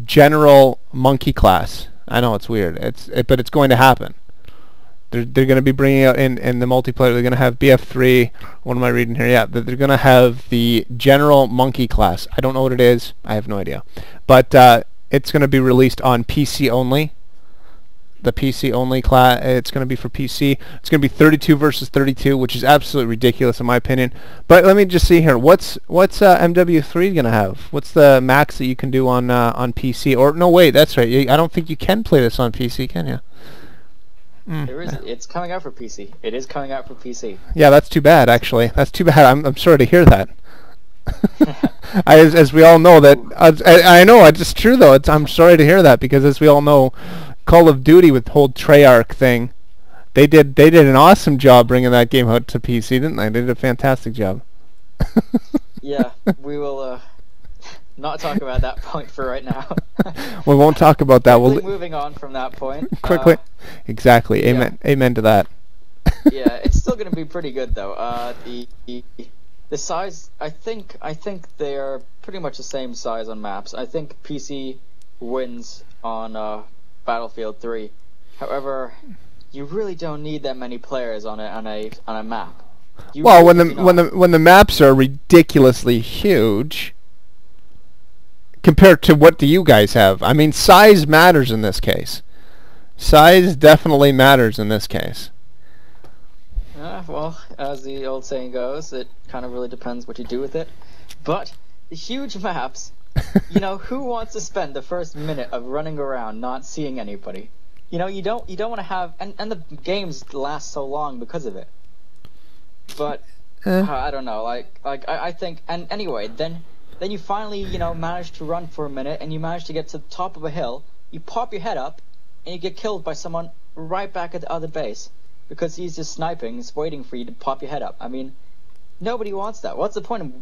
general monkey class. I know it's weird. But it's going to happen. They're going to be bringing out in the multiplayer. They're going to have BF3. What am I reading here? Yeah, they're going to have the general monkey class. I don't know what it is. I have no idea. But it's going to be released on PC only. The PC only class. It's going to be for PC. It's going to be 32 versus 32, which is absolutely ridiculous in my opinion. But let me just see here. What's MW3 going to have? What's the max that you can do on PC? Or no, wait, that's right. I don't think you can play this on PC, can you? There is. It's coming out for PC. It is coming out for PC. Yeah, that's too bad. Actually, that's too bad. I'm sorry to hear that. As we all know that. I know it's true though. I'm sorry to hear that because as we all know, Call of Duty with the whole Treyarch thing, they did an awesome job bringing that game out to PC, didn't they? They did a fantastic job. Yeah, we will not talk about that point for right now. We won't talk about that. We'll moving on from that point. Quickly. Exactly. Amen. Yeah. Amen to that. Yeah, it's still going to be pretty good though. The size, I think they are pretty much the same size on maps. I think PC wins on Battlefield 3. However, you really don't need that many players on a map. Well, when the maps are ridiculously huge compared to what do you guys have? I mean, size matters in this case. Size definitely matters in this case. Well, as the old saying goes, it kind of really depends what you do with it. But the huge maps, you know, who wants to spend the first minute of running around not seeing anybody? You know, you don't want to have, and the games last so long because of it. But I don't know, I think, and anyway, then you finally, you know, manage to run for a minute, and you manage to get to the top of a hill. You pop your head up, and you get killed by someone right back at the other base because he's just sniping, he's waiting for you to pop your head up. I mean, nobody wants that. What's the point of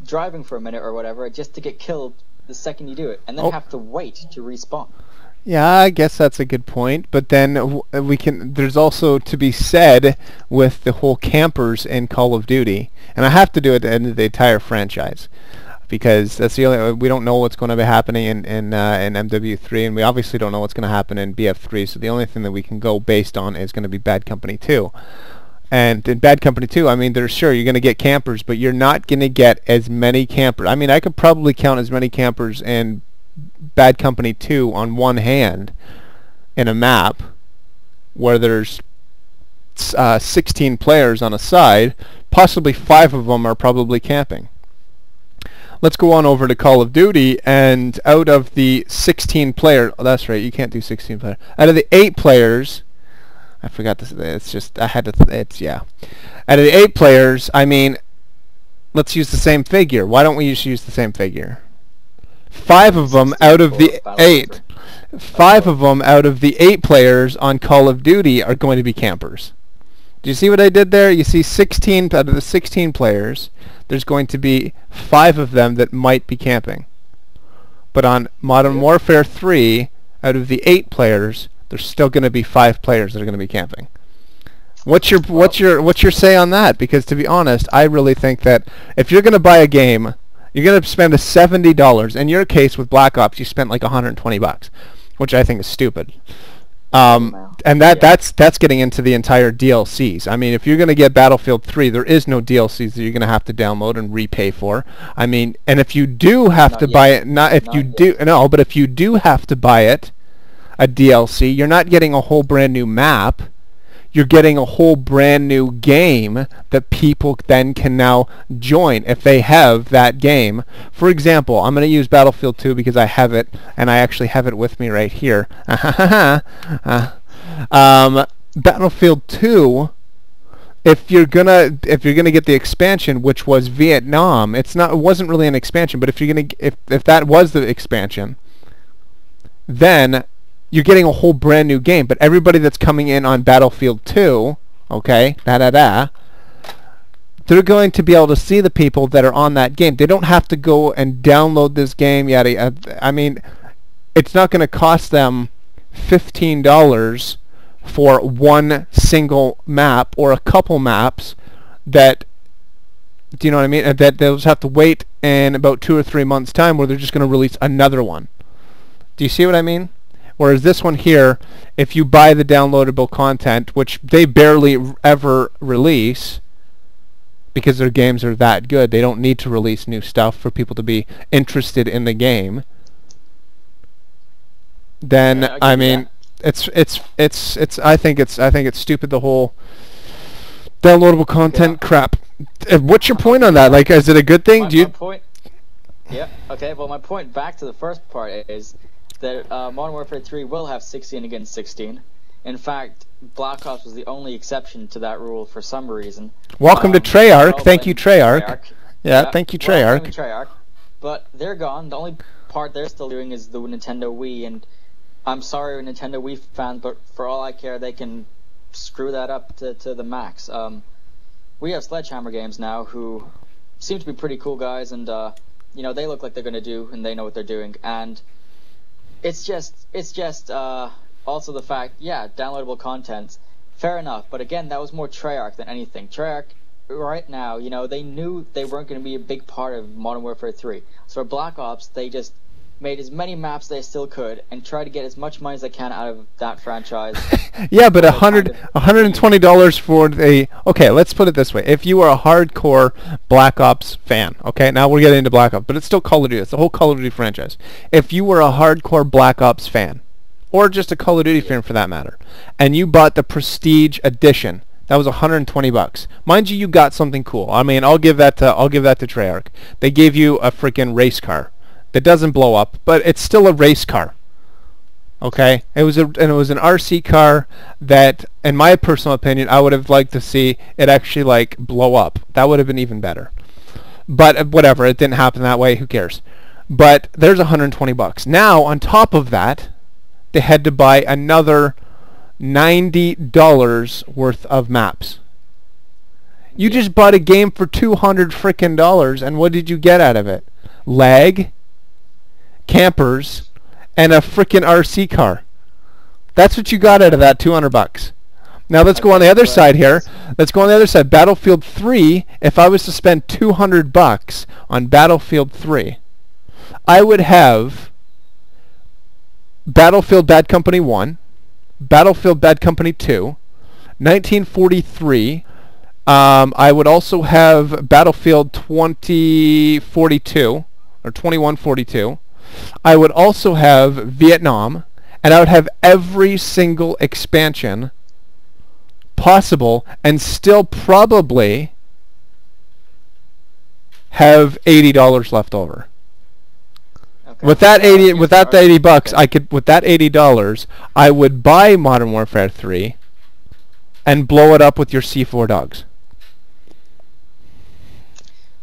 driving for a minute or whatever just to get killed the second you do it, and then have to wait to respawn? Yeah, I guess that's a good point, but then there's also to be said with the whole campers in Call of Duty, and I have to do it at the end of the entire franchise, because that's the only, we don't know what's going to be happening in MW3, and we obviously don't know what's going to happen in BF3, so the only thing that we can go based on is going to be Bad Company 2. And in Bad Company 2, I mean, you're going to get campers, but you're not going to get as many campers. I mean, I could probably count as many campers in Bad Company 2 on one hand in a map where there's 16 players on a side. Possibly 5 of them are probably camping. Let's go on over to Call of Duty, and out of the 16 players, oh, that's right, you can't do 16 players. Out of the 8 players, I forgot this. It's just I had to. Yeah. Out of the 8 players, I mean, let's use the same figure. Why don't we just use the same figure? 5 of them out of the 8. 5 of them out of the 8 players on Call of Duty are going to be campers. Do you see what I did there? You see 16 out of the 16 players, there's going to be 5 of them that might be camping. But on Modern Warfare 3, out of the 8 players, there's still going to be 5 players that are going to be camping. What's your say on that? Because to be honest, I really think that if you're going to buy a game, you're going to spend $70. In your case with Black Ops, you spent like $120, which I think is stupid. And that's getting into the entire DLCs. I mean, if you're going to get Battlefield 3, there is no DLCs that you're going to have to download and repay for. I mean, and if you do have to buy it, but if you do have to buy it, a DLC, you're not getting a whole brand new map. You're getting a whole brand new game that people then can now join if they have that game. For example, I'm going to use Battlefield 2 because I have it, and I actually have it with me right here. Battlefield 2, if you're gonna get the expansion, which was Vietnam, it wasn't really an expansion, but if that was the expansion, then you're getting a whole brand new game. But everybody that's coming in on Battlefield 2, okay, they're going to be able to see the people that are on that game. They don't have to go and download this game, yada. I mean, it's not going to cost them $15 for one single map or a couple maps that, do you know what I mean? That they'll just have to wait in about 2 or 3 months' time where they're just going to release another one. Do you see what I mean? Whereas this one here, if you buy the downloadable content, which they barely ever release, because their games are that good, they don't need to release new stuff for people to be interested in the game. Then I mean, it's I think it's stupid, the whole downloadable content crap. What's your point on that? Like, is it a good thing? My point. Yeah. Okay. Well, my point back to the first part is that Modern Warfare 3 will have 16 against 16. In fact, Black Ops was the only exception to that rule for some reason. Welcome to Treyarch. Thank you, Treyarch. Yeah, thank you, Treyarch. Treyarch. But they're gone. The only part they're still doing is the Nintendo Wii, and I'm sorry, Nintendo Wii fans, but for all I care, they can screw that up to the max. We have Sledgehammer Games now, who seem to be pretty cool guys, and you know, they look like they're gonna do, and they know what they're doing, and it's just also the fact, yeah, downloadable content, fair enough, but again, that was more Treyarch than anything. Treyarch, right now, you know, they knew they weren't going to be a big part of Modern Warfare 3. So for Black Ops, they just made as many maps they still could and tried to get as much money as they can out of that franchise. Yeah, but $120 for the... Okay, let's put it this way. If you are a hardcore Black Ops fan, okay, now we're getting into Black Ops, but it's still Call of Duty. It's the whole Call of Duty franchise. If you were a hardcore Black Ops fan, or just a Call of Duty fan for that matter, and you bought the Prestige Edition, that was $120. Mind you, you got something cool. I mean, I'll give that to Treyarch. They gave you a freaking race car that doesn't blow up, but it's still a race car. Okay, it was an RC car that, in my personal opinion, I would have liked to see it actually like blow up. That would have been even better. But whatever, it didn't happen that way. Who cares? But there's $120. Now, on top of that, they had to buy another $90 worth of maps. You just bought a game for $200 frickin' dollars, and what did you get out of it? Lag, campers, and a frickin' RC car. That's what you got out of that $200. Now let's go on the other side here. Let's go on the other side. Battlefield 3. If I was to spend $200 on Battlefield 3, I would have Battlefield Bad Company 1, Battlefield Bad Company 2, 1943. I would also have Battlefield 2042 or 2142. I would also have Vietnam, and I would have every single expansion possible, and still probably have $80 left over. Okay. With that $80, I could, with that $80, I would buy Modern Warfare 3 and blow it up with your C4 dogs.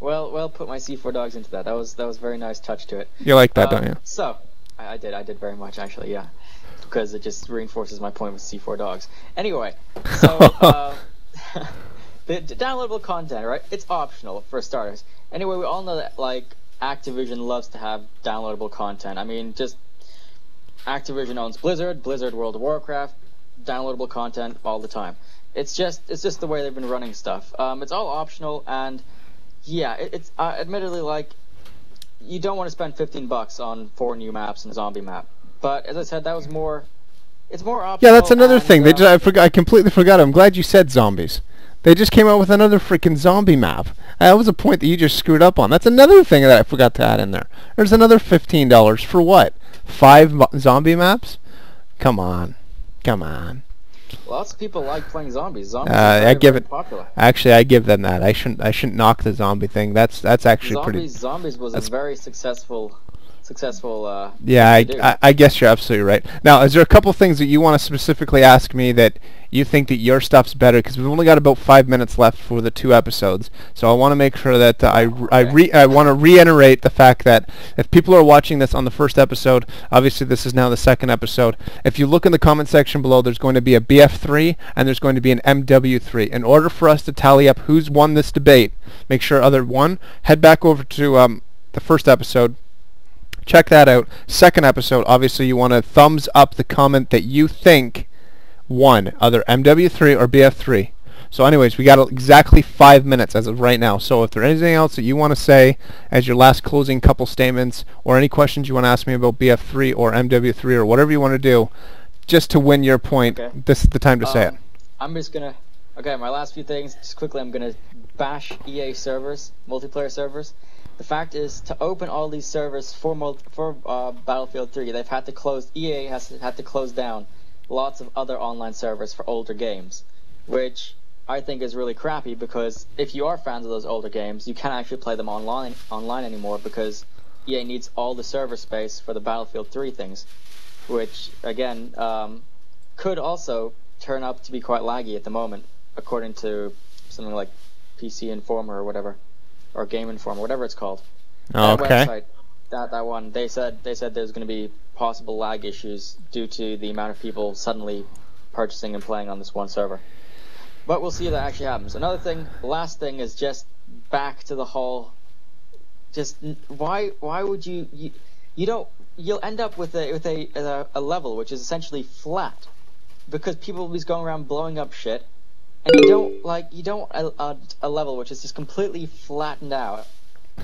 Well, put my C4 dogs into that. That was a very nice touch to it. You like that, don't you? So, I did very much actually, yeah, because it just reinforces my point with C4 dogs. Anyway, so the downloadable content, right? It's optional for starters. Anyway, we all know that like Activision loves to have downloadable content. I mean, just Activision owns Blizzard World of Warcraft, downloadable content all the time. It's just the way they've been running stuff. It's all optional, and yeah, it's admittedly like you don't want to spend $15 on 4 new maps and a zombie map. But as I said, that was more. It's more optional. Yeah, that's another thing. I completely forgot. I'm glad you said zombies. They just came out with another freaking zombie map. That was a point that you just screwed up on. That's another thing that I forgot to add in there. There's another $15 for what? 5 zombie maps? Come on. Lots of people like playing zombies. Zombies are very popular. Actually, I give them that. I shouldn't knock the zombie thing. That's actually pretty. Zombies was a very successful. Yeah, I guess you're absolutely right. Now, is there a couple things that you want to specifically ask me that you think that your stuff's better? Because we've only got about 5 minutes left for the 2 episodes, so I want to make sure that I want to reiterate the fact that if people are watching this on the first episode, obviously this is now the second episode. If you look in the comment section below, there's going to be a BF3 and there's going to be an MW3. In order for us to tally up who's won this debate, make sure head back over to the first episode. Check that out. Second episode, obviously you want to thumbs up the comment that you think won, either MW3 or BF3. So anyways, we got exactly 5 minutes as of right now. So if there's anything else that you want to say as your last closing couple statements, or any questions you want to ask me about BF3 or MW3 or whatever you want to do, just to win your point, this is the time to say it. I'm just going to... Okay, my last few things, just quickly, I'm going to bash EA servers, multiplayer servers. The fact is, to open all these servers for Battlefield 3, they've had to close... EA has had to close down lots of other online servers for older games, which I think is really crappy, because if you are fans of those older games, you can't actually play them online anymore, because EA needs all the server space for the Battlefield 3 things, which, again, could also turn up to be quite laggy at the moment, according to something like PC Informer or whatever, or Game Informer, whatever it's called. Okay. That website, that one, they said there's going to be possible lag issues due to the amount of people suddenly purchasing and playing on this one server. But we'll see if that actually happens. Another thing, the last thing is just back to the whole, just why would you don't, you'll end up with a level which is essentially flat, because people will be going around blowing up shit, and you don't a level which is just completely flattened out,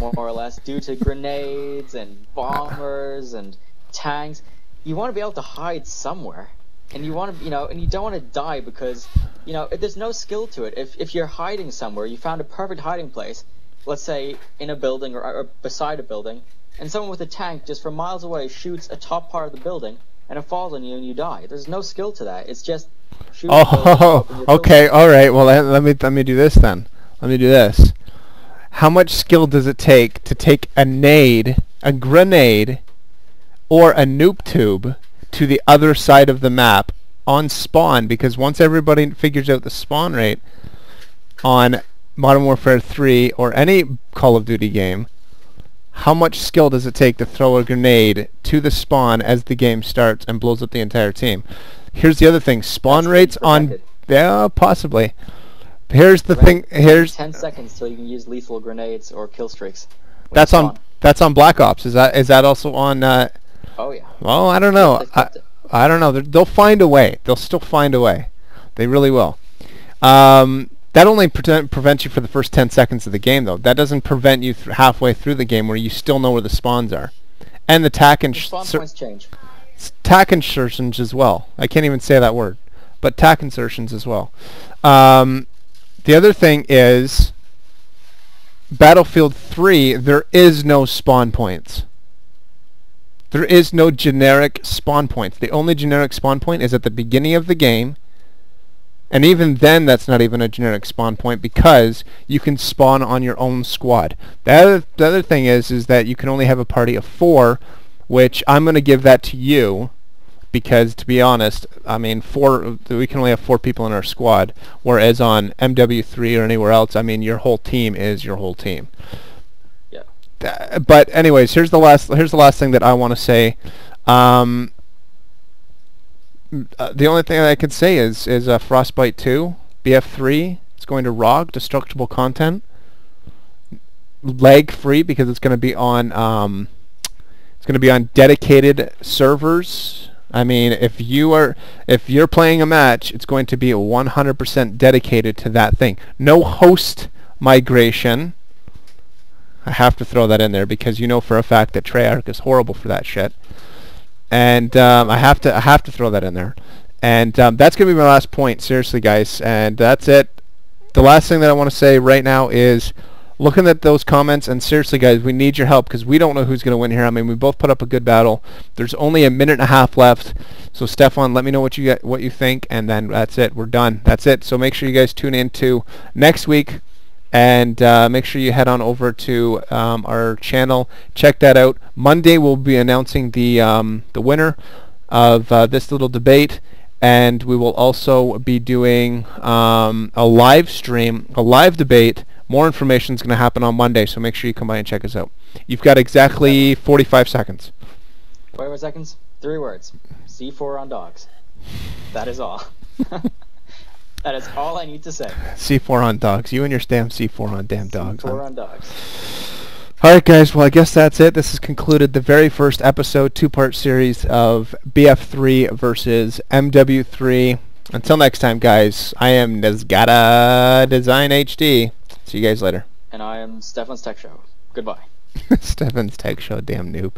more or less, due to grenades and bombers and tanks. You want to be able to hide somewhere. And you want to, and you don't want to die because, there's no skill to it. If you're hiding somewhere, you found a perfect hiding place, let's say in a building or beside a building, and someone with a tank just from miles away shoots a top part of the building, and it falls on you and you die. There's no skill to that. It's just shoot. Oh, okay, all right. Well, let me do this then. Let me do this. How much skill does it take to take a grenade, or a noob tube to the other side of the map on spawn? Because once everybody figures out the spawn rate on Modern Warfare 3 or any Call of Duty game, how much skill does it take to throw a grenade to the spawn as the game starts and blows up the entire team? Here's the other thing. Spawn rates on... Yeah, possibly. Here's the thing. Here's 10 seconds till you can use lethal grenades or kill streaks. That's on Black Ops. Is that also on... Oh yeah. Well, I don't know. I don't know. They'll find a way. They'll still find a way. They really will. That only prevents you for the first 10 seconds of the game, though. That doesn't prevent you halfway through the game where you still know where the spawns are. And the spawn points change. TAC insertions as well. I can't even say that word. But TAC insertions as well. The other thing is, Battlefield 3, there is no spawn points. There is no generic spawn points. The only generic spawn point is at the beginning of the game, and even then that's not even a generic spawn point, because you can spawn on your own squad. The other thing is that you can only have a party of 4, which I'm going to give that to you, because to be honest, I mean, we can only have 4 people in our squad, whereas on MW3 or anywhere else, I mean, your whole team is your whole team. But anyways, here's the last thing that I want to say. The only thing that I can say is Frostbite 2, BF3. It's going to ROG, destructible content, lag free, because it's going to be on dedicated servers. I mean, if you're playing a match, it's going to be 100% dedicated to that thing. No host migration. I have to throw that in there, because you know for a fact that Treyarch is horrible for that shit, and I have to throw that in there. And that's gonna be my last point, seriously, guys. And that's it. The last thing that I want to say right now is, looking at those comments, and seriously, guys, we need your help, because we don't know who's gonna win here. I mean, we both put up a good battle. There's only a minute and a half left, so Stefan, let me know what you think, and then that's it. We're done. That's it. So make sure you guys tune in to next week. And make sure you head on over to our channel. Check that out. Monday we'll be announcing the winner of this little debate, and we will also be doing a live stream, a live debate. More information is going to happen on Monday, so make sure you come by and check us out. You've got exactly 45 seconds. 45 seconds? 3 words. C4 on dogs. That is all. That is all I need to say. C4 on dogs. You and your damn C4 on damn dogs. C4 on dogs. Alright, guys. Well, I guess that's it. This has concluded the very first episode, 2-part series of BF3 versus MW3. Until next time, guys, I am Nezgata Design HD. See you guys later. And I am Stefan's Tech Show. Goodbye. Stefan's Tech Show, damn noob.